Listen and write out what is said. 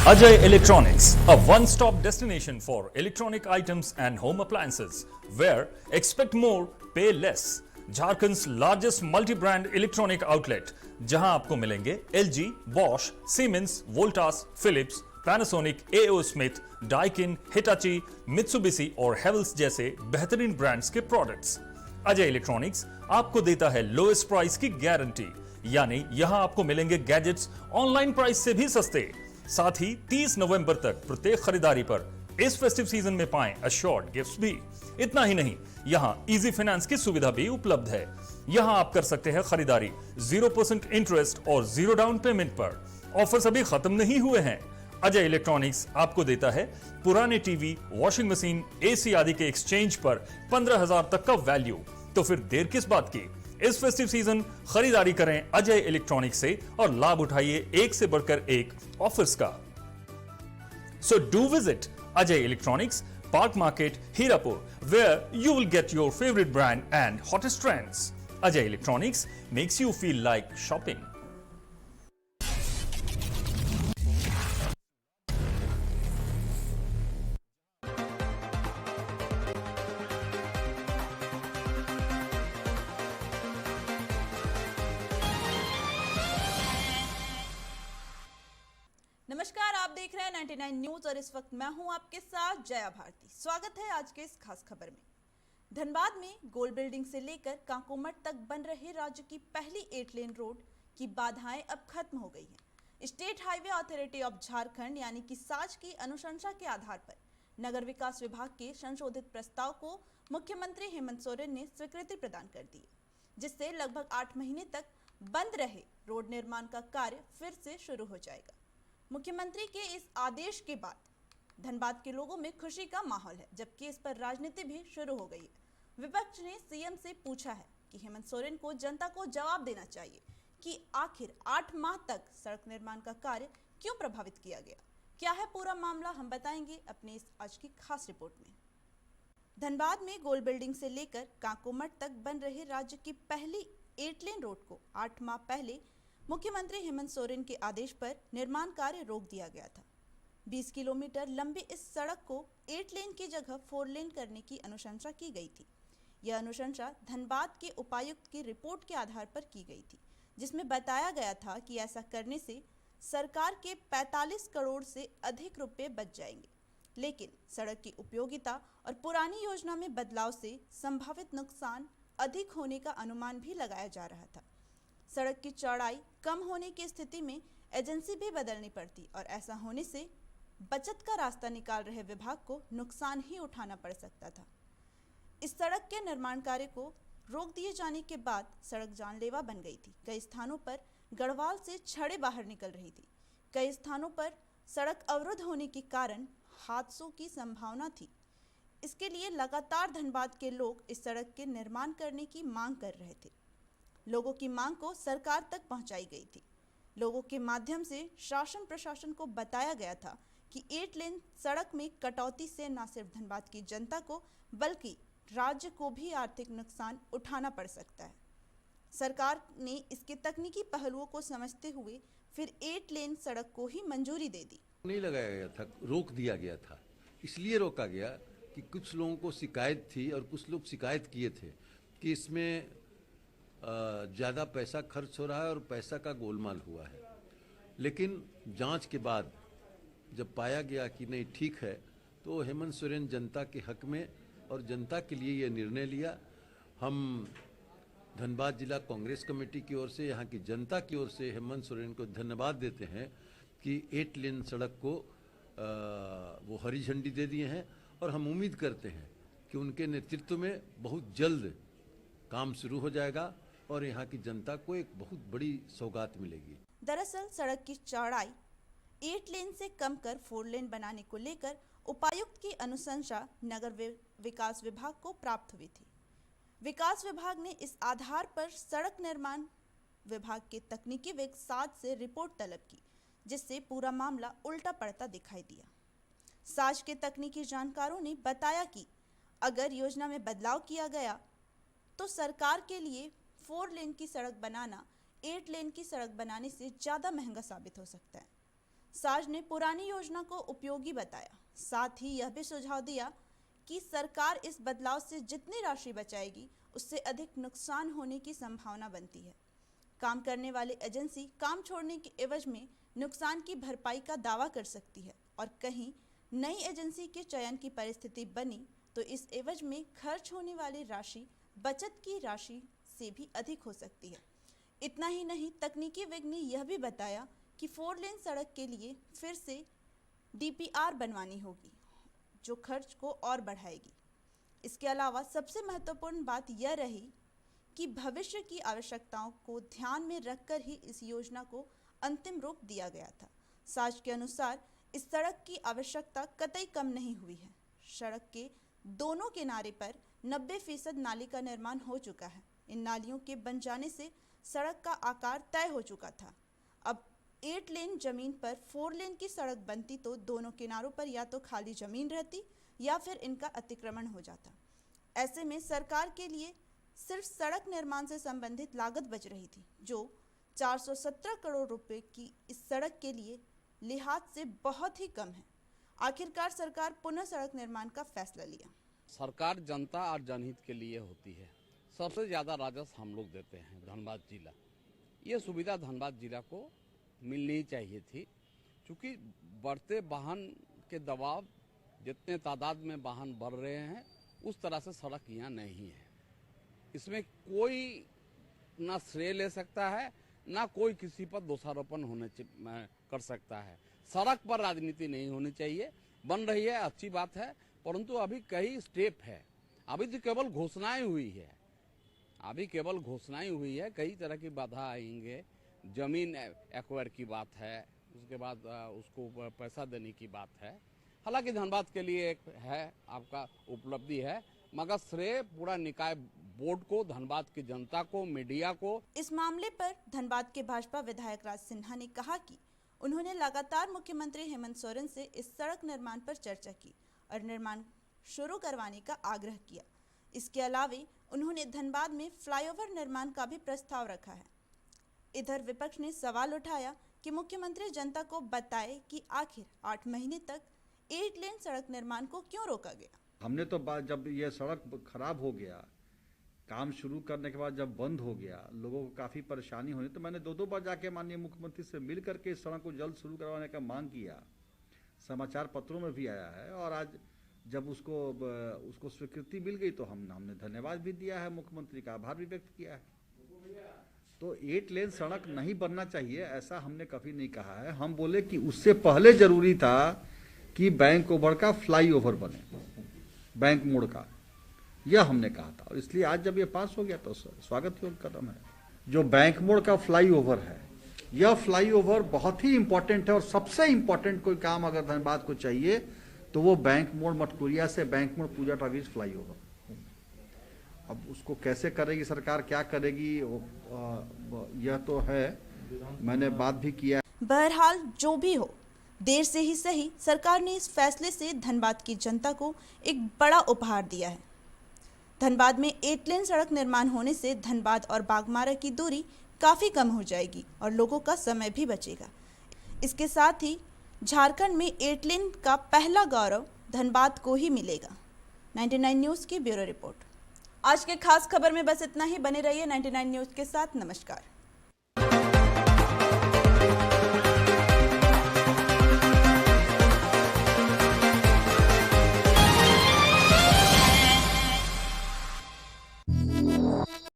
Ajay Electronics, a one-stop destination for electronic items and home appliances, where expect more, pay less. Jharkhand's largest multi brand electronic outlet, जहां आपको मिलेंगे LG, Bosch, Siemens, Voltas, Philips, Panasonic, AO Smith, Daikin, Hitachi, Mitsubishi और Havells जैसे बेहतरीन brands के products. Ajay electronics आपको देता है लोएस्ट प्राइस की गारंटी, यानी यहां आपको मिलेंगे गैजेट्स ऑनलाइन प्राइस से भी सस्ते। साथ ही 30 नवंबर तक प्रत्येक खरीदारी पर इस फेस्टिव सीजन में पाएं अश्योर्ड गिफ्ट्स भी। इतना ही नहीं, यहां इजी फाइनेंस की सुविधा भी उपलब्ध है। यहां आप कर सकते हैं खरीदारी 0% इंटरेस्ट और 0 डाउन पेमेंट पर। ऑफर्स अभी खत्म नहीं हुए हैं। अजय इलेक्ट्रॉनिक्स आपको देता है पुराने टीवी, वॉशिंग मशीन, एसी आदि के एक्सचेंज पर 15,000 तक का वैल्यू। तो फिर देर किस बात की, इस फेस्टिव सीजन खरीदारी करें अजय इलेक्ट्रॉनिक्स से और लाभ उठाइए एक से बढ़कर एक ऑफर्स का। So do visit Ajay Electronics, Park Market, Hirapur, where you will get your favorite brand and hottest trends. Ajay Electronics makes you feel like shopping. नमस्कार, आप देख रहे हैं 99 न्यूज और इस वक्त मैं हूं आपके साथ जया भारती। स्वागत है आज के इस खास खबर में। धनबाद में गोल बिल्डिंग से लेकर कांकोमठ तक बन रहे राज्य की पहली 8 लेन रोड की बाधाएं अब खत्म हो गई हैं। State highway authority of Jharkhand यानी कि साज की अनुशंसा के आधार पर नगर विकास विभाग के संशोधित प्रस्ताव को मुख्यमंत्री हेमंत सोरेन ने स्वीकृति प्रदान कर दी, जिससे लगभग 8 महीने तक बंद रहे रोड निर्माण का कार्य फिर से शुरू हो जाएगा। मुख्यमंत्री के इस आदेश के बाद धनबाद के लोगों में खुशी का माहौल है, जबकि इस पर राजनीति भी शुरू हो गई है। विपक्ष ने सीएम से पूछा है कि हेमंत सोरेन को जनता को जवाब देना चाहिए कि आखिर 8 माह तक सड़क निर्माण का कार्य क्यों प्रभावित किया गया। क्या है पूरा मामला, हम बताएंगे अपनी इस आज की खास रिपोर्ट में। धनबाद में गोल बिल्डिंग से लेकर कांकोमठ तक बन रहे राज्य की पहली 8 लेन रोड को 8 माह पहले मुख्यमंत्री हेमंत सोरेन के आदेश पर निर्माण कार्य रोक दिया गया था। 20 किलोमीटर लंबी इस सड़क को 8 लेन की जगह 4 लेन करने की अनुशंसा की गई थी। यह अनुशंसा धनबाद के उपायुक्त की रिपोर्ट के आधार पर की गई थी, जिसमें बताया गया था कि ऐसा करने से सरकार के 45 करोड़ से अधिक रुपए बच जाएंगे। लेकिन सड़क की उपयोगिता और पुरानी योजना में बदलाव से संभावित नुकसान अधिक होने का अनुमान भी लगाया जा रहा था। सड़क की चौड़ाई कम होने की स्थिति में एजेंसी भी बदलनी पड़ती और ऐसा होने से बचत का रास्ता निकाल रहे विभाग को नुकसान ही उठाना पड़ सकता था। इस सड़क के निर्माण कार्य को रोक दिए जाने के बाद सड़क जानलेवा बन गई थी। कई स्थानों पर गढ़वाल से छड़ें बाहर निकल रही थी। कई स्थानों पर सड़क अवरुद्ध होने के कारण हादसों की संभावना थी। इसके लिए लगातार धनबाद के लोग इस सड़क के निर्माण करने की मांग कर रहे थे। लोगों की मांग को सरकार तक पहुंचाई गई थी। लोगों के माध्यम से शासन प्रशासन को बताया गया था कि 8 लेन सड़क में कटौती से न सिर्फ धनबाद की जनता को बल्कि राज्य को भी आर्थिक नुकसान उठाना पड़ सकता है। सरकार ने इसके तकनीकी पहलुओं को समझते हुए फिर 8 लेन सड़क को ही मंजूरी दे दी। नहीं लगाया गया था, रोक दिया गया था। इसलिए रोका गया कि कुछ लोगों को शिकायत थी और कुछ लोग शिकायत किए थे कि इसमें ज़्यादा पैसा खर्च हो रहा है और पैसा का गोलमाल हुआ है। लेकिन जांच के बाद जब पाया गया कि नहीं ठीक है, तो हेमंत सोरेन जनता के हक में और जनता के लिए ये निर्णय लिया। हम धनबाद जिला कांग्रेस कमेटी की ओर से, यहाँ की जनता की ओर से हेमंत सोरेन को धन्यवाद देते हैं कि 8 लेन सड़क को वो हरी झंडी दे दिए हैं और हम उम्मीद करते हैं कि उनके नेतृत्व में बहुत जल्द काम शुरू हो जाएगा और यहाँ की जनता को एक बहुत बड़ी सौगात मिलेगी। दरअसल सड़क की चौड़ाई 8 लेन से कम कर 4 लेन बनाने को लेकर उपायुक्त की अनुशंसा नगर विकास विभाग को प्राप्त हुई थी। विकास विभाग ने इस आधार पर सड़क निर्माण विभाग के तकनीकी विंग 7 से रिपोर्ट तलब की, जिससे पूरा मामला उल्टा पड़ता दिखाई दिया। साज के तकनीकी जानकारों ने बताया कि अगर योजना में बदलाव किया गया तो सरकार के लिए 4 लेन की सड़क बनाना 8 लेन की सड़क बनाने से ज़्यादा महंगा साबित हो सकता है। साज ने पुरानी योजना को उपयोगी बताया। साथ ही यह भी सुझाव दिया कि सरकार इस बदलाव से जितनी राशि बचाएगी उससे अधिक नुकसान होने की संभावना बनती है। काम करने वाली एजेंसी काम छोड़ने के एवज में नुकसान की भरपाई का दावा कर सकती है और कहीं नई एजेंसी के चयन की परिस्थिति बनी तो इस एवज में खर्च होने वाली राशि बचत की राशि से भी अधिक हो सकती है। इतना ही नहीं, तकनीकी विज्ञ ने यह भी बताया कि 4 लेन सड़क के लिए फिर से DPR बनवानी होगी जो खर्च को और बढ़ाएगी। इसके अलावा सबसे महत्वपूर्ण बात यह रही कि भविष्य की आवश्यकताओं को ध्यान में रखकर ही इस योजना को अंतिम रूप दिया गया था। साज के अनुसार इस सड़क की आवश्यकता कतई कम नहीं हुई है। सड़क के दोनों किनारे पर 90% नाली का निर्माण हो चुका है। इन नालियों के बन जाने से सड़क का आकार तय हो चुका था। अब 8 लेन जमीन पर 4 लेन की सड़क बनती तो दोनों किनारों पर या तो खाली जमीन रहती या फिर इनका अतिक्रमण हो जाता। ऐसे में सरकार के लिए सिर्फ सड़क निर्माण से संबंधित लागत बच रही थी जो 417 करोड़ रुपए की इस सड़क के लिए लिहाज से बहुत ही कम है। आखिरकार सरकार पुनः सड़क निर्माण का फैसला लिया। सरकार जनता और जनहित के लिए होती है। सबसे ज़्यादा राजस्व हम लोग देते हैं धनबाद जिला। ये सुविधा धनबाद जिला को मिलनी चाहिए थी, क्योंकि बढ़ते वाहन के दबाव, जितने तादाद में वाहन बढ़ रहे हैं उस तरह से सड़क यहाँ नहीं है। इसमें कोई ना श्रेय ले सकता है ना कोई किसी पर दोषारोपण कर सकता है। सड़क पर राजनीति नहीं होनी चाहिए। बन रही है, अच्छी बात है, परंतु अभी कई स्टेप है। अभी तो केवल घोषणाएं हुई है, कई तरह की बाधा आएंगे। जमीन एक्वायर की बात है, उसके बाद उसको पैसा देने की बात है। हालांकि धनबाद के लिए एक है आपका उपलब्धि है, मगर श्रेय पूरा निकाय बोर्ड को, धनबाद की जनता को, मीडिया को। इस मामले पर धनबाद के भाजपा विधायक राज सिन्हा ने कहा कि उन्होंने लगातार मुख्यमंत्री हेमंत सोरेन से इस सड़क निर्माण पर चर्चा की और निर्माण शुरू करवाने का आग्रह किया। इसके अलावे उन्होंने धनबाद में फ्लाईओवर निर्माण का भी प्रस्ताव रखा है। इधर विपक्ष ने सवाल उठाया कि मुख्यमंत्री जनता को बताए कि आखिर 8 महीने तक 8 लेन सड़क निर्माण को क्यों रोका गया। हमने तो जब ये सड़क खराब हो गया, काम शुरू करने के बाद जब बंद हो गया, लोगों को काफ़ी परेशानी होनी, तो मैंने 2 बार जाके माननीय मुख्यमंत्री से मिल करके इस सड़क को जल्द शुरू करवाने का मांग किया। समाचार पत्रों में भी आया है और आज जब उसको स्वीकृति मिल गई तो हमने धन्यवाद भी दिया है, मुख्यमंत्री का आभार भी व्यक्त किया है। तो 8 लेन सड़क नहीं बनना चाहिए ऐसा हमने कभी नहीं कहा है। हम बोले कि उससे पहले जरूरी था कि बैंक ओवर का फ्लाईओवर बने, बैंक मोड़ का, यह हमने कहा था। और इसलिए आज जब ये पास हो गया तो स्वागत योग्य कदम है। जो बैंक मोड़ का फ्लाईओवर है, यह फ्लाईओवर बहुत ही इंपॉर्टेंट है और सबसे इंपॉर्टेंट कोई काम अगर धनबाद को चाहिए तो वो बैंक मोड़ मटकुरिया से बैंक मोड़ पूजा टावीज फ्लाईओवर। अब उसको कैसे करेगी सरकार, क्या करेगी, यह तो है, मैंने बात भी किया। बहरहाल जो भी हो, देर से ही सही, सरकार ने इस फैसले से धनबाद की जनता को एक बड़ा उपहार दिया है। धनबाद में 8 लेन सड़क निर्माण होने से धनबाद और बाघमारा की दूरी काफ़ी कम हो जाएगी और लोगों का समय भी बचेगा। इसके साथ ही झारखंड में 8 लेन का पहला गौरव धनबाद को ही मिलेगा। 99 न्यूज़ की ब्यूरो रिपोर्ट। आज के खास खबर में बस इतना ही। बने रहिए 99 न्यूज़ के साथ। नमस्कार।